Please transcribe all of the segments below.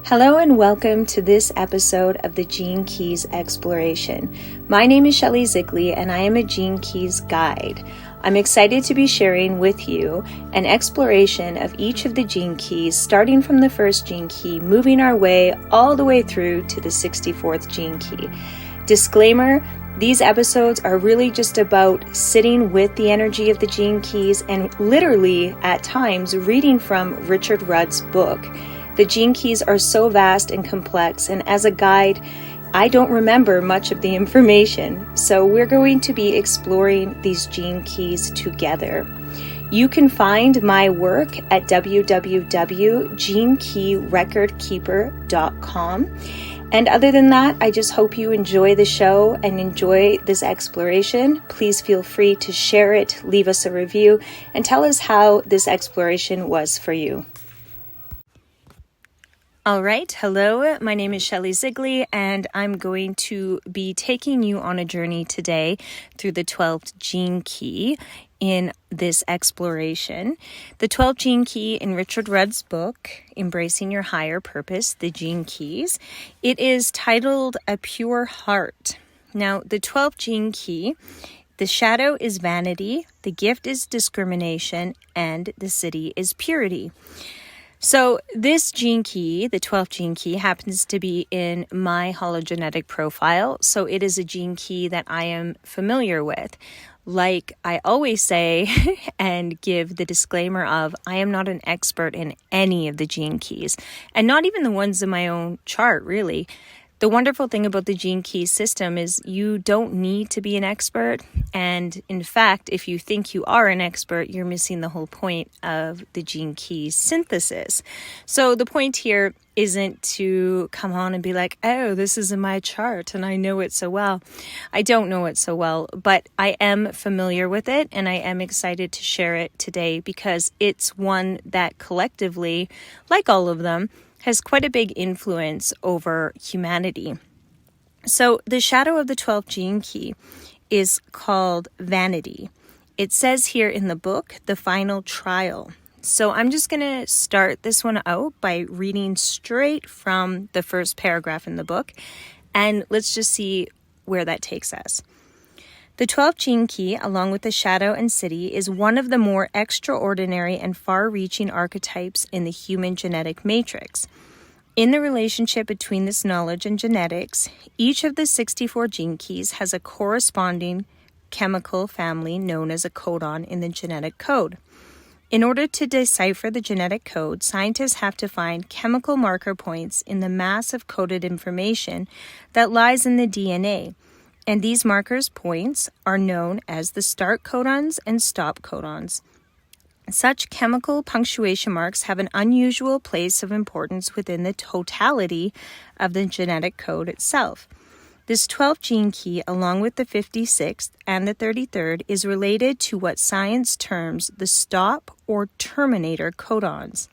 Hello and welcome to this episode of the Gene Keys Exploration. My name is Shelly Szigli and I am a Gene Keys guide. I'm excited to be sharing with you an exploration of each of the gene keys, starting from the first gene key, moving our way all the way through to the 64th gene key. Disclaimer, these episodes are really just about sitting with the energy of the gene keys and literally, at times, reading from Richard Rudd's book. The gene keys are so vast and complex, and as a guide, I don't remember much of the information, so we're going to be exploring these gene keys together. You can find my work at www.genekeyrecordkeeper.com. And other than that, I just hope you enjoy the show and enjoy this exploration. Please feel free to share it, leave us a review, and tell us how this exploration was for you. All right, hello, my name is Shelly Szigli, and I'm going to be taking you on a journey today through the 12th gene key in this exploration. The 12th gene key in Richard Rudd's book, Embracing Your Higher Purpose, The Gene Keys. It is titled A Pure Heart. Now, the 12th gene key, the shadow is vanity, the gift is discrimination, and the siddhi is purity. So this gene key, the 12th gene key, happens to be in my hologenetic profile. So it is a gene key that I am familiar with. Like I always say and give the disclaimer of, I am not an expert in any of the gene keys, and not even the ones in my own chart, really. The wonderful thing about the gene key system is you don't need to be an expert. And in fact, if you think you are an expert, you're missing the whole point of the gene key synthesis. So the point here isn't to come on and be like, oh, this is in my chart and I know it so well. I don't know it so well, but I am familiar with it and I am excited to share it today because it's one that collectively, like all of them, has quite a big influence over humanity. So the shadow of the 12th gene key is called Vanity. It says here in the book, the final trial. So I'm just going to start this one out by reading straight from the first paragraph in the book, and let's just see where that takes us. The 12th gene key, along with the shadow and siddhi, is one of the more extraordinary and far-reaching archetypes in the human genetic matrix. In the relationship between this knowledge and genetics, each of the 64 gene keys has a corresponding chemical family known as a codon in the genetic code. In order to decipher the genetic code, scientists have to find chemical marker points in the mass of coded information that lies in the DNA. And these markers points are known as the start codons and stop codons. Such chemical punctuation marks have an unusual place of importance within the totality of the genetic code itself. This 12th gene key, along with the 56th and the 33rd, is related to what science terms the stop or terminator codons.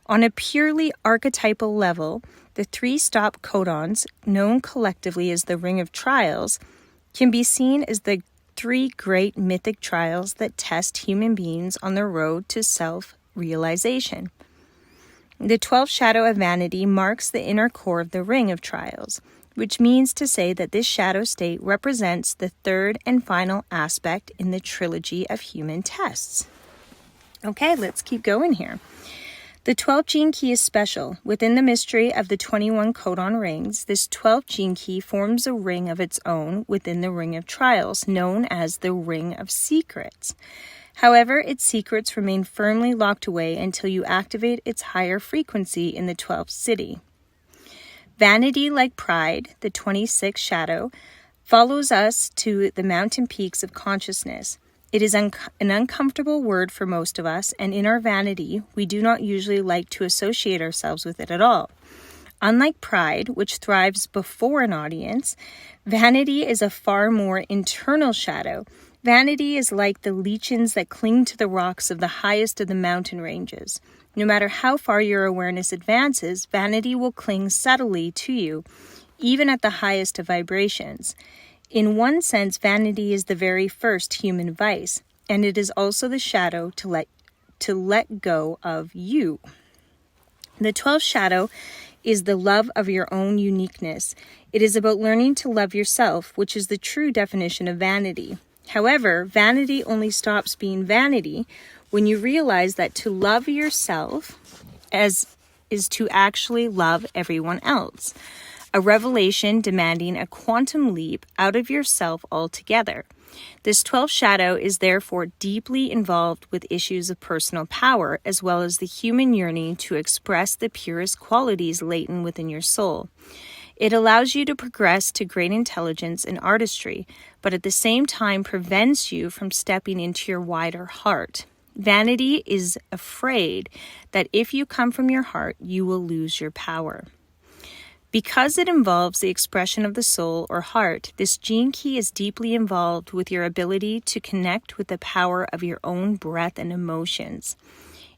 On a purely archetypal level, the 3 stop codons, known collectively as the Ring of Trials, can be seen as the 3 great mythic trials that test human beings on the road to self-realization. The 12th shadow of vanity marks the inner core of the Ring of Trials, which means to say that this shadow state represents the third and final aspect in the trilogy of human tests. Okay, let's keep going here. The 12th gene key is special. Within the mystery of the 21 codon rings, this 12th gene key forms a ring of its own within the Ring of Trials, known as the Ring of Secrets. However, its secrets remain firmly locked away until you activate its higher frequency in the 12th siddhi. Vanity, like pride, the 26th shadow, follows us to the mountain peaks of consciousness. It is an uncomfortable word for most of us, and in our vanity, we do not usually like to associate ourselves with it at all. Unlike pride, which thrives before an audience, vanity is a far more internal shadow. Vanity is like the lichens that cling to the rocks of the highest of the mountain ranges. No matter how far your awareness advances, vanity will cling subtly to you, even at the highest of vibrations. In one sense, vanity is the very first human vice, and it is also the shadow to let go of you. The 12th shadow is the love of your own uniqueness. It is about learning to love yourself, which is the true definition of vanity. However, vanity only stops being vanity when you realize that to love yourself is to actually love everyone else. A revelation demanding a quantum leap out of yourself altogether. This 12th shadow is therefore deeply involved with issues of personal power, as well as the human yearning to express the purest qualities latent within your soul. It allows you to progress to great intelligence and artistry, but at the same time prevents you from stepping into your wider heart. Vanity is afraid that if you come from your heart, you will lose your power. Because it involves the expression of the soul or heart, this gene key is deeply involved with your ability to connect with the power of your own breath and emotions.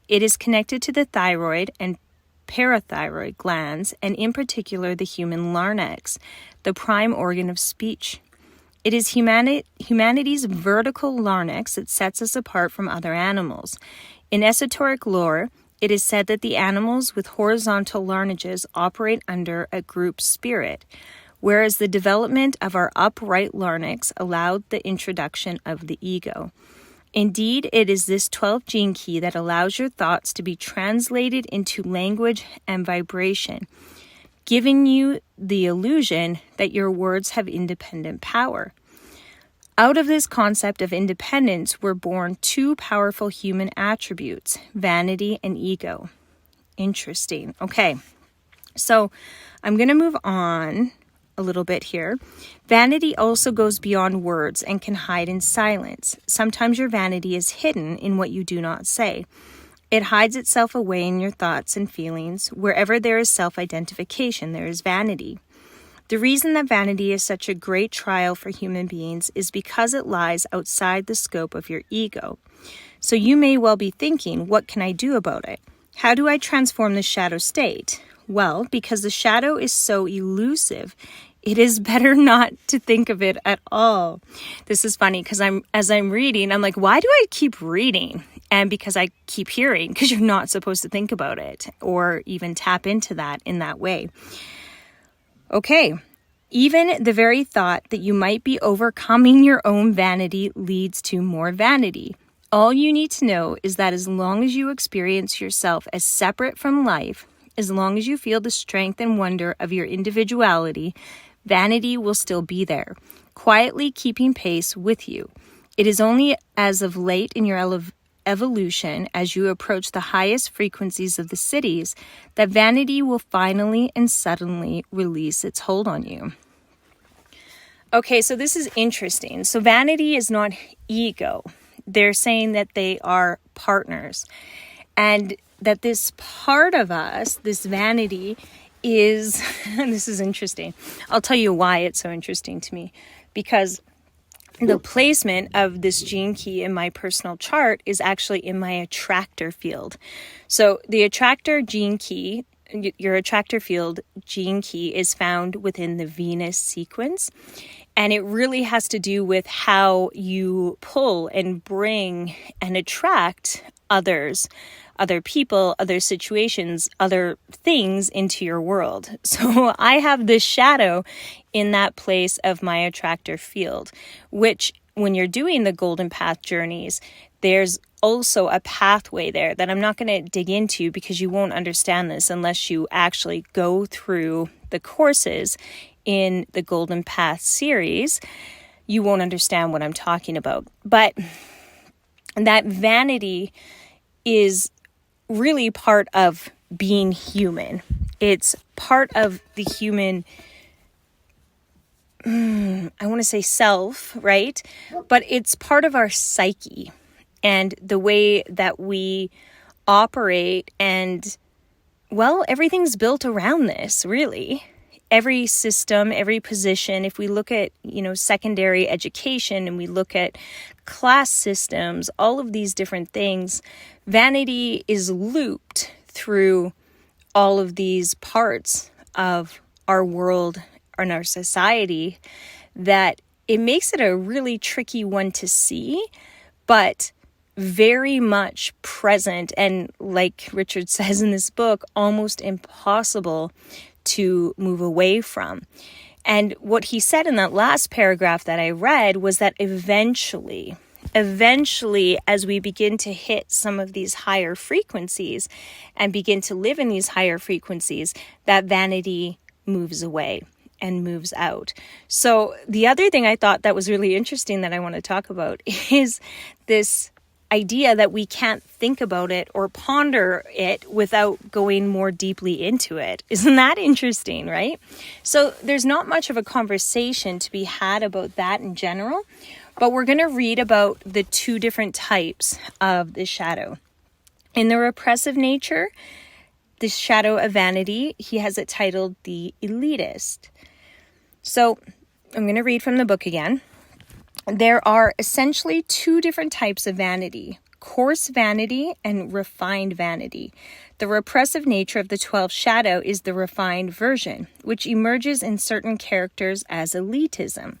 It is connected to the thyroid and parathyroid glands, and in particular the human larynx, the prime organ of speech. It is humanity's vertical larynx that sets us apart from other animals. In esoteric lore, it is said that the animals with horizontal larynxes operate under a group spirit, whereas the development of our upright larynx allowed the introduction of the ego. Indeed, it is this 12th gene key that allows your thoughts to be translated into language and vibration, giving you the illusion that your words have independent power. Out of this concept of independence were born two powerful human attributes, vanity and ego. Interesting. Okay, so I'm going to move on a little bit here. Vanity also goes beyond words and can hide in silence. Sometimes your vanity is hidden in what you do not say. It hides itself away in your thoughts and feelings. Wherever there is self-identification, there is vanity. The reason that vanity is such a great trial for human beings is because it lies outside the scope of your ego. So you may well be thinking, what can I do about it? How do I transform the shadow state? Well, because the shadow is so elusive, it is better not to think of it at all. This is funny because as I'm reading, I'm like, why do I keep reading? And because I keep hearing, because you're not supposed to think about it or even tap into that in that way. Okay, even the very thought that you might be overcoming your own vanity leads to more vanity. All you need to know is that as long as you experience yourself as separate from life, as long as you feel the strength and wonder of your individuality, vanity will still be there, quietly keeping pace with you. It is only as of late in your evolution, as you approach the highest frequencies of the cities, that vanity will finally and suddenly release its hold on you. Okay, so this is interesting. So vanity is not ego. They're saying that they are partners, and that this part of us, this vanity, is, this is interesting. I'll tell you why it's so interesting to me, because the placement of this gene key in my personal chart is actually in my attractor field. So the attractor gene key, your attractor field gene key is found within the Venus sequence. And it really has to do with how you pull and bring and attract others, other people, other situations, other things into your world. So I have this shadow in that place of my attractor field, which when you're doing the Golden Path journeys, there's also a pathway there that I'm not going to dig into because you won't understand this unless you actually go through the courses in the Golden Path series. You won't understand what I'm talking about. But that vanity is really part of being human. It's part of the human, I want to say self, right? But it's part of our psyche and the way that we operate. And, well, everything's built around this, really. Every system, every position, if we look at, secondary education and we look at class systems, all of these different things, vanity is looped through all of these parts of our world and our society that it makes it a really tricky one to see. But very much present, and like Richard says in this book, almost impossible to move away from. And what he said in that last paragraph that I read was that eventually, as we begin to hit some of these higher frequencies and begin to live in these higher frequencies, that vanity moves away and moves out. So the other thing I thought that was really interesting that I want to talk about is this idea that we can't think about it or ponder it without going more deeply into it. Isn't that interesting, right? So there's not much of a conversation to be had about that in general, but we're going to read about the two different types of the shadow. In the repressive nature, the shadow of vanity, he has it titled the elitist. So I'm going to read from the book again. There are essentially two different types of vanity, coarse vanity and refined vanity. The repressive nature of the 12th shadow is the refined version, which emerges in certain characters as elitism.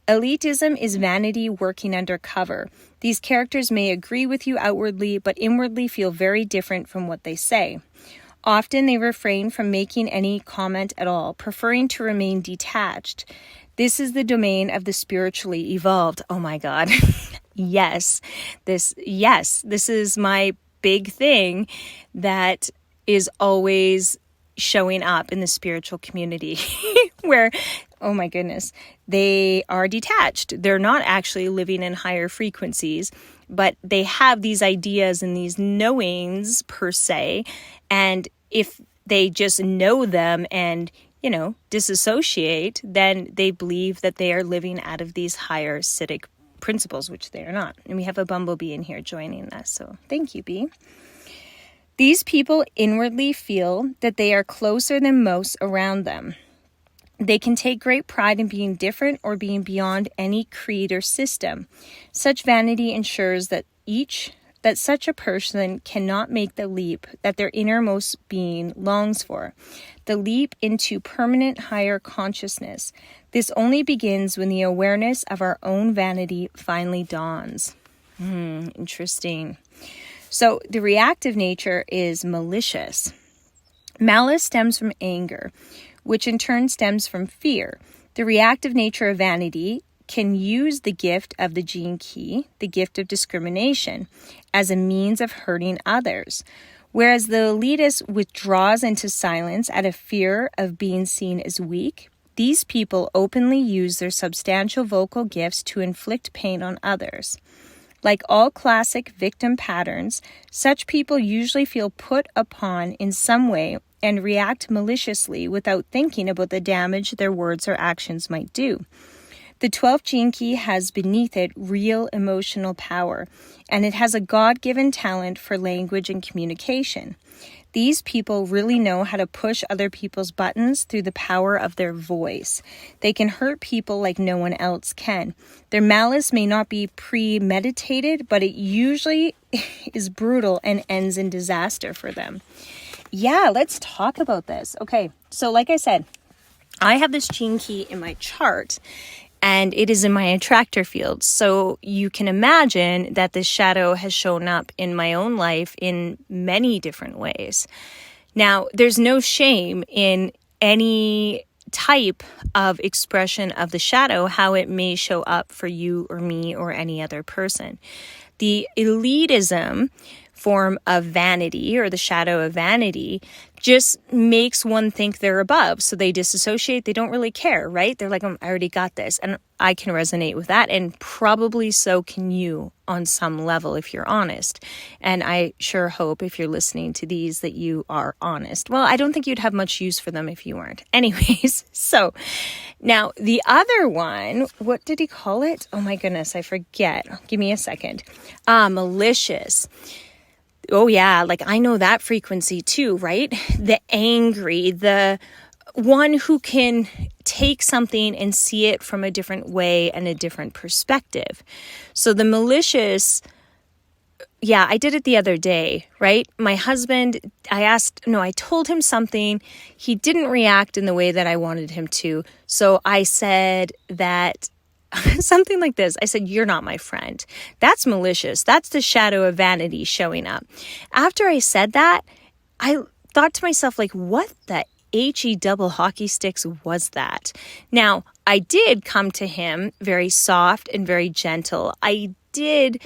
Elitism is vanity working undercover. These characters may agree with you outwardly, but inwardly feel very different from what they say. Often they refrain from making any comment at all, preferring to remain detached. This is the domain of the spiritually evolved. Oh my God. Yes, this is my big thing that is always showing up in the spiritual community where, oh my goodness, they are detached. They're not actually living in higher frequencies, but they have these ideas and these knowings per se. And if they just know them and disassociate, then they believe that they are living out of these higher Siddhic principles, which they are not. And we have a bumblebee in here joining us. So thank you, Bee. These people inwardly feel that they are closer than most around them. They can take great pride in being different or being beyond any creed or system. Such vanity ensures that such a person cannot make the leap that their innermost being longs for, the leap into permanent higher consciousness. This only begins when the awareness of our own vanity finally dawns. Interesting. So the reactive nature is malicious. Malice stems from anger, which in turn stems from fear. The reactive nature of vanity can use the gift of the gene key, the gift of discrimination, as a means of hurting others, whereas the elitist withdraws into silence out of fear of being seen as weak. These people openly use their substantial vocal gifts to inflict pain on others. Like all classic victim patterns, such people usually feel put upon in some way and react maliciously without thinking about the damage their words or actions might do. The 12th gene key has beneath it real emotional power, and it has a God-given talent for language and communication. These people really know how to push other people's buttons through the power of their voice. They can hurt people like no one else can. Their malice may not be premeditated, but it usually is brutal and ends in disaster for them. Yeah, let's talk about this. Okay, so like I said, I have this gene key in my chart, and it is in my attractor field. So you can imagine that this shadow has shown up in my own life in many different ways. Now, there's no shame in any type of expression of the shadow, how it may show up for you or me or any other person. The elitism form of vanity, or the shadow of vanity, just makes one think they're above. So they disassociate. They don't really care, right? They're like, I already got this. And I can resonate with that. And probably so can you on some level if you're honest. And I sure hope if you're listening to these that you are honest. Well, I don't think you'd have much use for them if you weren't. Anyways, so now the other one, what did he call it? Oh my goodness, I forget. Give me a second. Malicious. Oh yeah, like I know that frequency too, right? The angry, the one who can take something and see it from a different way and a different perspective. So the malicious, yeah, I did it the other day, right? My husband, I told him something. He didn't react in the way that I wanted him to. So I said that something like this. I said, you're not my friend. That's malicious. That's the shadow of vanity showing up. After I said that, I thought to myself, like, what the HE double hockey sticks was that? Now, I did come to him very soft and very gentle. I did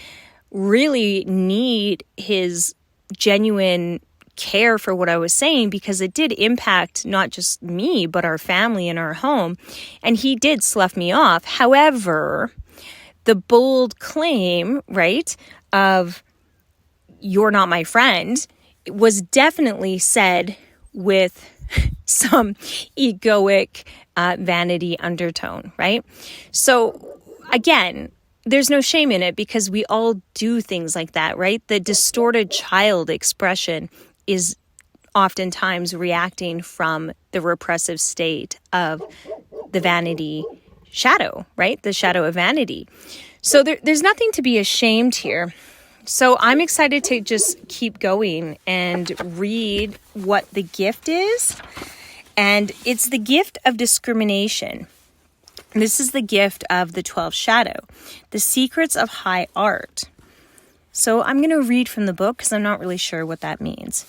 really need his genuine care for what I was saying, because it did impact not just me, but our family and our home. And he did slough me off. However, the bold claim, right, of you're not my friend was definitely said with some egoic vanity undertone, right? So again, there's no shame in it, because we all do things like that, right? The distorted child expression is oftentimes reacting from the repressive state of the vanity shadow, right? The shadow of vanity. So there's nothing to be ashamed here. So I'm excited to just keep going and read what the gift is. And it's the gift of discrimination. This is the gift of the 12th shadow, the secrets of high art. So I'm going to read from the book because I'm not really sure what that means.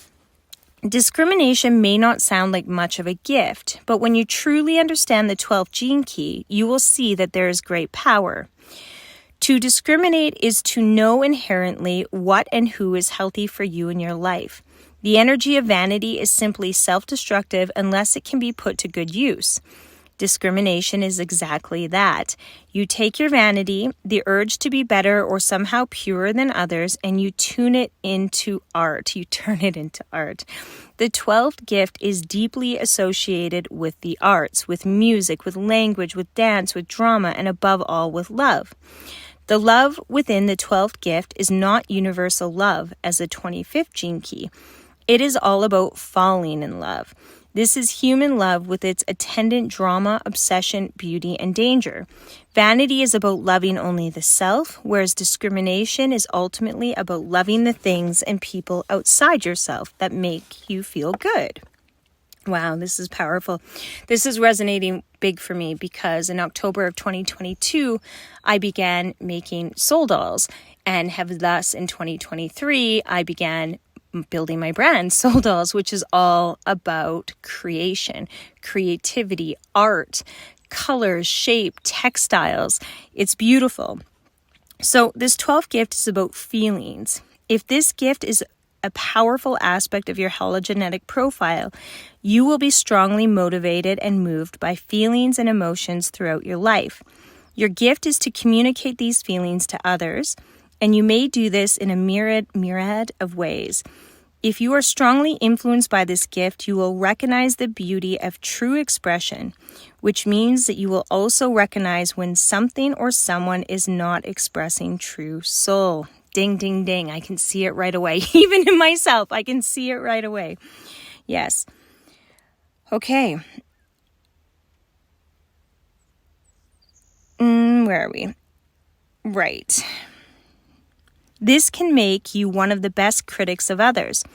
Discrimination may not sound like much of a gift, but when you truly understand the 12th gene key, you will see that there is great power. To discriminate is to know inherently what and who is healthy for you in your life. The energy of vanity is simply self-destructive unless it can be put to good use. Discrimination is exactly that. You take your vanity, the urge to be better or somehow purer than others, and you tune it into art. You turn it into art. The 12th gift is deeply associated with the arts, with music, with language, with dance, with drama, and above all, with love. The love within the 12th gift is not universal love as the 25th gene key. It is all about falling in love. This is human love with its attendant drama, obsession, beauty, and danger. Vanity is about loving only the self, whereas discrimination is ultimately about loving the things and people outside yourself that make you feel good. Wow, this is powerful. This is resonating big for me because in October of 2022, I began making soul dolls, and have thus in 2023, I began building my brand, Soul Dolls, which is all about creation, creativity, art, colors, shape, textiles. It's beautiful. So this 12th gift is about feelings. If this gift is a powerful aspect of your hologenetic profile, you will be strongly motivated and moved by feelings and emotions throughout your life. Your gift is to communicate these feelings to others, and you may do this in a myriad of ways. If you are strongly influenced by this gift, you will recognize the beauty of true expression, which means that you will also recognize when something or someone is not expressing true soul. Ding, ding, ding. I can see it right away. Even in myself, I can see it right away. Yes. Okay. Where are we? Right. This can make you one of the best critics of others.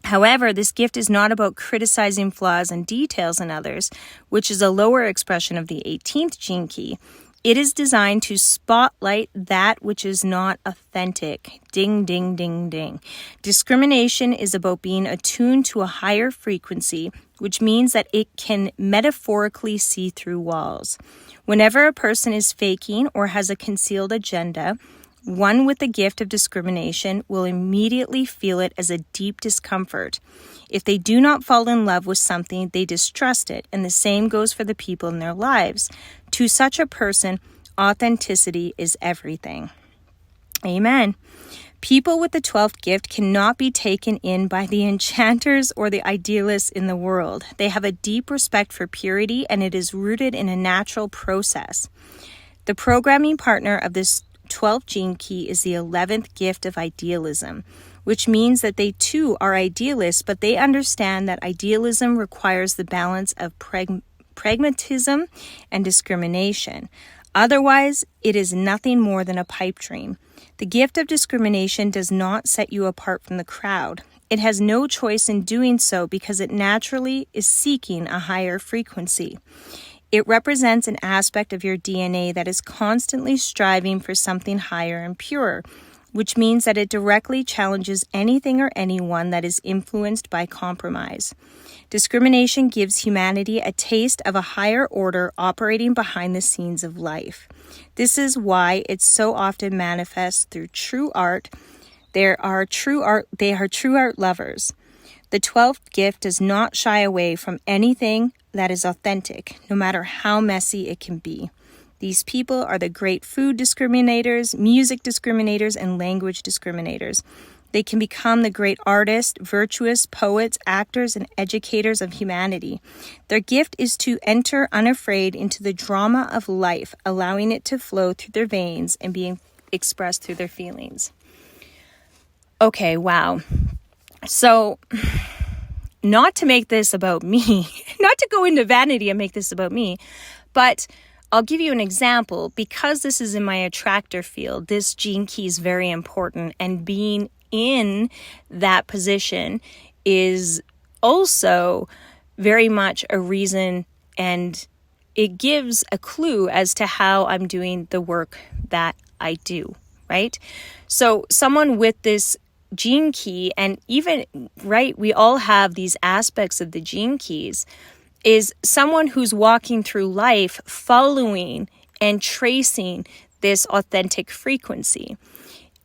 However, this gift is not about criticizing flaws and details in others, which is a lower expression of the 18th gene key. It is designed to spotlight that which is not authentic. Ding, ding, ding, ding. Discrimination is about being attuned to a higher frequency, which means that it can metaphorically see through walls. Whenever a person is faking or has a concealed agenda, one with the gift of discrimination will immediately feel it as a deep discomfort. If they do not fall in love with something, they distrust it, and the same goes for the people in their lives. To such a person, authenticity is everything. Amen. People with the 12th gift cannot be taken in by the enchanters or the idealists in the world. They have a deep respect for purity, and it is rooted in a natural process. The programming partner of this 12th gene key is the 11th gift of idealism, which means that they too are idealists, but they understand that idealism requires the balance of pragmatism and discrimination. Otherwise, it is nothing more than a pipe dream. The gift of discrimination does not set you apart from the crowd. It has no choice in doing so because it naturally is seeking a higher frequency. It represents an aspect of your DNA that is constantly striving for something higher and purer, which means that it directly challenges anything or anyone that is influenced by compromise. Discrimination gives humanity a taste of a higher order operating behind the scenes of life. This is why it so often manifests through true art. They are true art lovers. The 12th gift does not shy away from anything that is authentic, no matter how messy it can be. These people are the great food discriminators, music discriminators, and language discriminators. They can become the great artists, virtuous poets, actors, and educators of humanity. Their gift is to enter unafraid into the drama of life, allowing it to flow through their veins and being expressed through their feelings. Okay, wow. So, not to make this about me, not to go into vanity and make this about me, but I'll give you an example. Because this is in my attractor field, this gene key is very important, and being in that position is also very much a reason, and it gives a clue as to how I'm doing the work that I do, right? So someone with this gene key, and even, right, we all have these aspects of the gene keys, is someone who's walking through life following and tracing this authentic frequency.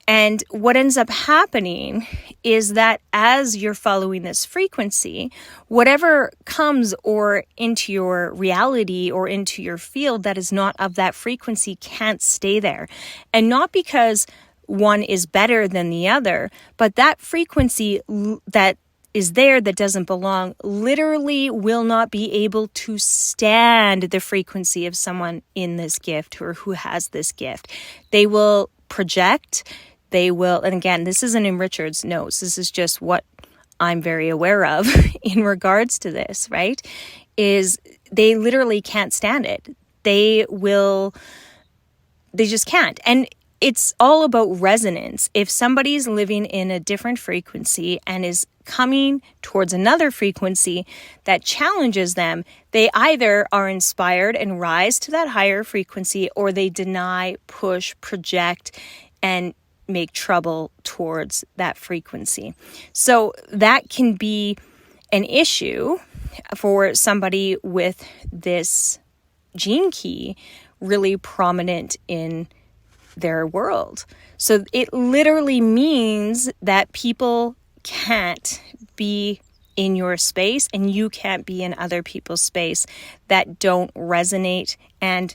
And what ends up happening is that as you're following this frequency, whatever comes or into your reality or into your field that is not of that frequency can't stay there. And not because one is better than the other, but that frequency that is there that doesn't belong literally will not be able to stand the frequency of someone in this gift or who has this gift. They will project, they will, and again, this isn't in Richard's notes, this is just what I'm very aware of in regards to this, right? Is they literally can't stand it. They just can't. And it's all about resonance. If somebody's living in a different frequency and is coming towards another frequency that challenges them, they either are inspired and rise to that higher frequency, or they deny, push, project, and make trouble towards that frequency. So that can be an issue for somebody with this gene key really prominent in their world. So it literally means that people can't be in your space and you can't be in other people's space that don't resonate and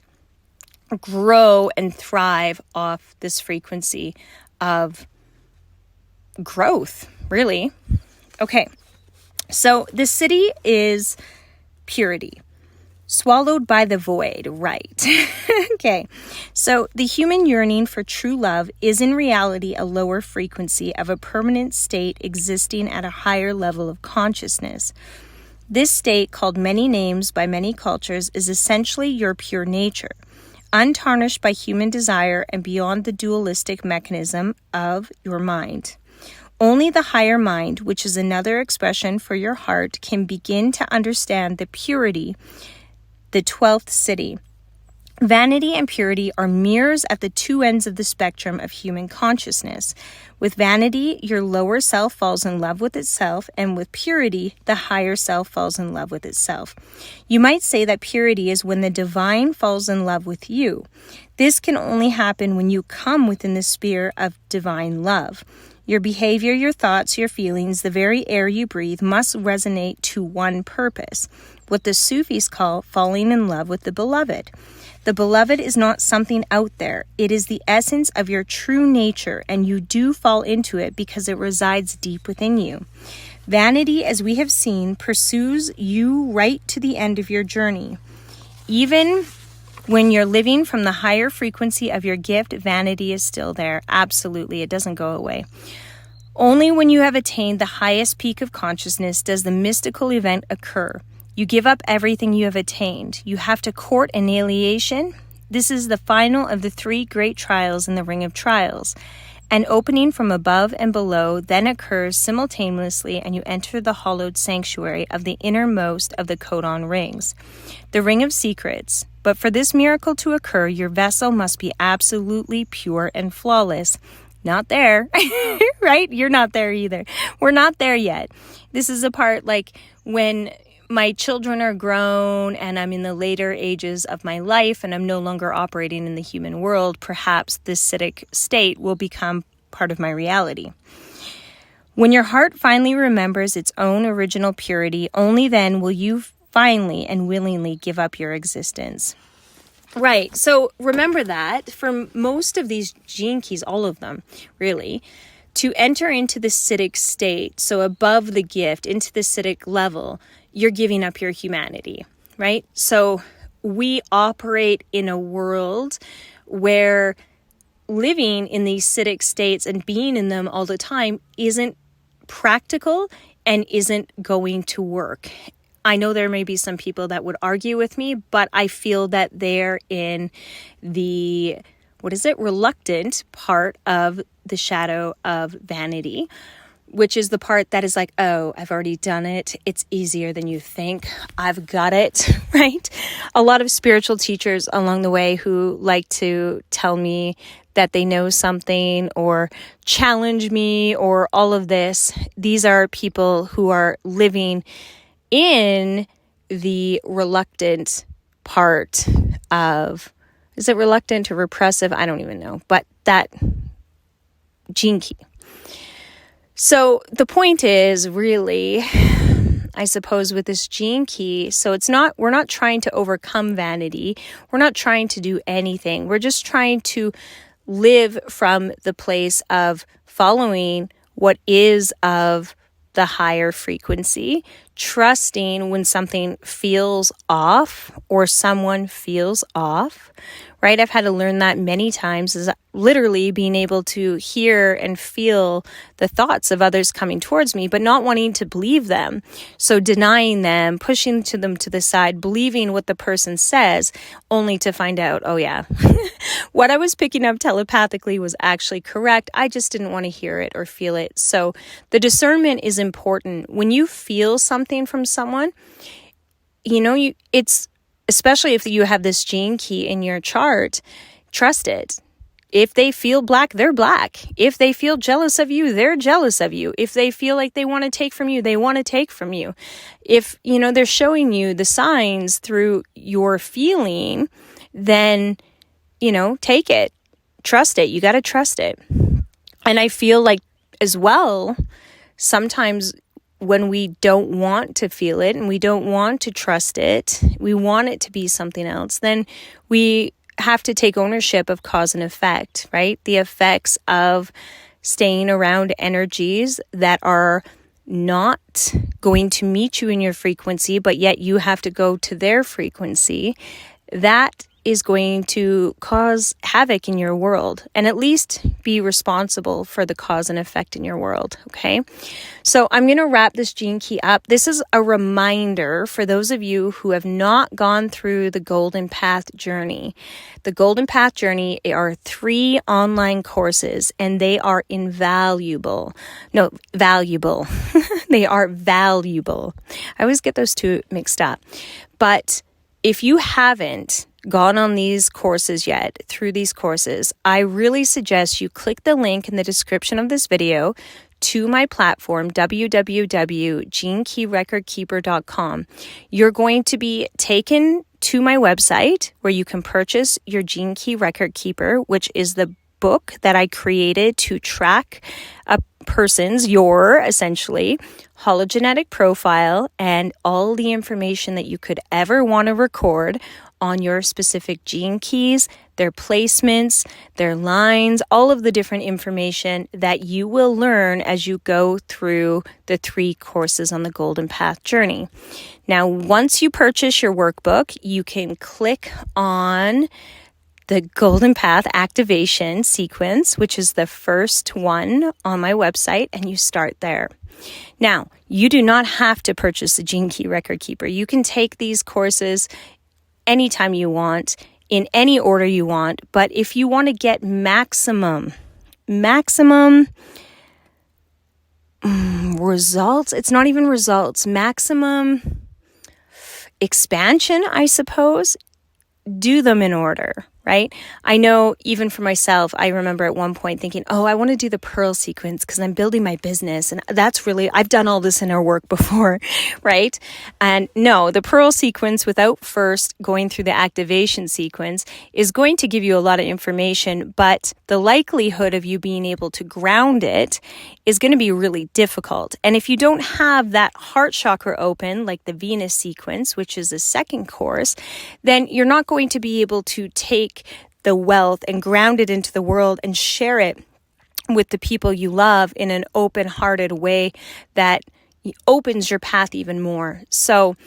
grow and thrive off this frequency of growth, really. Okay, so the Siddhi is purity. Swallowed by the void, right? Okay, so the human yearning for true love is in reality a lower frequency of a permanent state existing at a higher level of consciousness. This state, called many names by many cultures, is essentially your pure nature, untarnished by human desire and beyond the dualistic mechanism of your mind. Only the higher mind, which is another expression for your heart, can begin to understand the purity, the 12th Siddhi. Vanity and purity are mirrors at the two ends of the spectrum of human consciousness. With vanity, your lower self falls in love with itself, and with purity, the higher self falls in love with itself. You might say that purity is when the divine falls in love with you. This can only happen when you come within the sphere of divine love. Your behavior, your thoughts, your feelings, the very air you breathe must resonate to one purpose, what the Sufis call falling in love with the beloved. The beloved is not something out there. It is the essence of your true nature, and you do fall into it because it resides deep within you. Vanity, as we have seen, pursues you right to the end of your journey. Even when you're living from the higher frequency of your gift, vanity is still there. Absolutely, it doesn't go away. Only when you have attained the highest peak of consciousness does the mystical event occur. You give up everything you have attained. You have to court annihilation. This is the final of the three great trials in the Ring of Trials. An opening from above and below then occurs simultaneously, and you enter the hallowed sanctuary of the innermost of the codon rings, the ring of secrets. But for this miracle to occur, your vessel must be absolutely pure and flawless. Not there, right? You're not there either. We're not there yet. This is a part like when my children are grown and I'm in the later ages of my life and I'm no longer operating in the human world, perhaps this Siddhic state will become part of my reality. When your heart finally remembers its own original purity, only then will you finally and willingly give up your existence. Right. So remember that for most of these gene keys, all of them, really, to enter into the Siddhic state, so above the gift, into the Siddhic level, you're giving up your humanity, right? So we operate in a world where living in these Siddhic states and being in them all the time isn't practical and isn't going to work. I know there may be some people that would argue with me, but I feel that they're in the, reluctant part of the shadow of vanity, which is the part that is like, oh, I've already done it. It's easier than you think. I've got it, right? A lot of spiritual teachers along the way who like to tell me that they know something or challenge me or all of this. These are people who are living in the reluctant part of, is it reluctant or repressive? I don't even know, but that gene key. So the point is really, I suppose with this gene key, so we're not trying to overcome vanity. We're not trying to do anything. We're just trying to live from the place of following what is of the higher frequency, trusting when something feels off or someone feels off, right? I've had to learn that many times, is literally being able to hear and feel the thoughts of others coming towards me, but not wanting to believe them. So denying them, pushing them to the side, believing what the person says, only to find out, oh yeah, what I was picking up telepathically was actually correct. I just didn't want to hear it or feel it. So the discernment is important. When you feel something from someone, it's, especially if you have this gene key in your chart, trust it. If they feel black, they're black. If they feel jealous of you, they're jealous of you. If they feel like they want to take from you, they want to take from you. If, they're showing you the signs through your feeling, then, take it. Trust it. You got to trust it. And I feel like as well, sometimes when we don't want to feel it and we don't want to trust it, we want it to be something else, then we have to take ownership of cause and effect, right? The effects of staying around energies that are not going to meet you in your frequency, but yet you have to go to their frequency. That is going to cause havoc in your world, and at least be responsible for the cause and effect in your world, okay? So I'm going to wrap this gene key up. This is a reminder for those of you who have not gone through the Golden Path journey. The Golden Path journey are 3 online courses, and they are invaluable. No, valuable. They are valuable. I always get those two mixed up. But if you haven't gone on these courses yet, through these courses, I really suggest you click the link in the description of this video to my platform, www.genekeyrecordkeeper.com. You're going to be taken to my website where you can purchase your Gene Key Record Keeper, which is the book that I created to track a person's, your essentially, hologenetic profile and all the information that you could ever want to record on your specific gene keys, their placements, their lines, all of the different information that you will learn as you go through the 3 courses on the Golden Path journey. Now, once you purchase your workbook, you can click on the Golden Path activation sequence, which is the first one on my website, and you start there. Now, you do not have to purchase the Gene Key Record Keeper. You can take these courses anytime you want, in any order you want, but if you want to get maximum maximum results. It's not even results. Maximum expansion, I suppose. Do them in order, right? I know even for myself, I remember at one point thinking, oh, I want to do the pearl sequence because I'm building my business. And that's really, I've done all this inner work before, right? And no, the pearl sequence without first going through the activation sequence is going to give you a lot of information, but the likelihood of you being able to ground it is going to be really difficult. And if you don't have that heart chakra open, like the Venus sequence, which is the second course, then you're not going to be able to take the wealth and ground it into the world and share it with the people you love in an open-hearted way that opens your path even more. So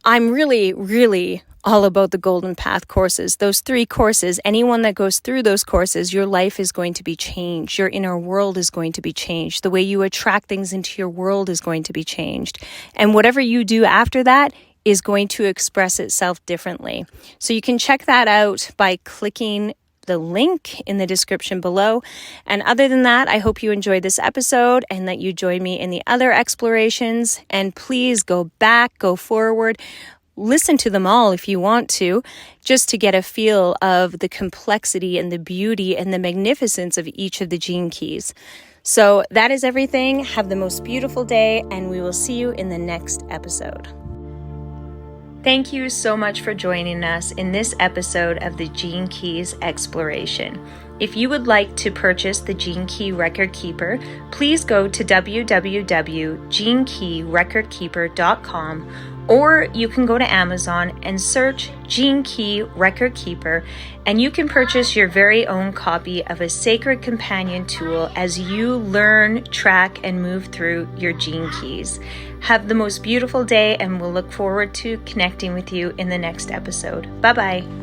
I'm really, really all about the Golden Path courses. Those 3 courses, anyone that goes through those courses, your life is going to be changed. Your inner world is going to be changed. The way you attract things into your world is going to be changed. And whatever you do after that is going to express itself differently. So you can check that out by clicking the link in the description below. And other than that, I hope you enjoyed this episode and that you join me in the other explorations. And please go back, go forward, listen to them all if you want to, just to get a feel of the complexity and the beauty and the magnificence of each of the gene keys. So that is everything. Have the most beautiful day, and we will see you in the next episode. Thank you so much for joining us in this episode of the Gene Keys Exploration. If you would like to purchase the Gene Key Record Keeper, please go to www.genekeyrecordkeeper.com, or you can go to Amazon and search Gene Key Record Keeper, and you can purchase your very own copy of a sacred companion tool as you learn, track, and move through your gene keys. Have the most beautiful day, and we'll look forward to connecting with you in the next episode. Bye-bye.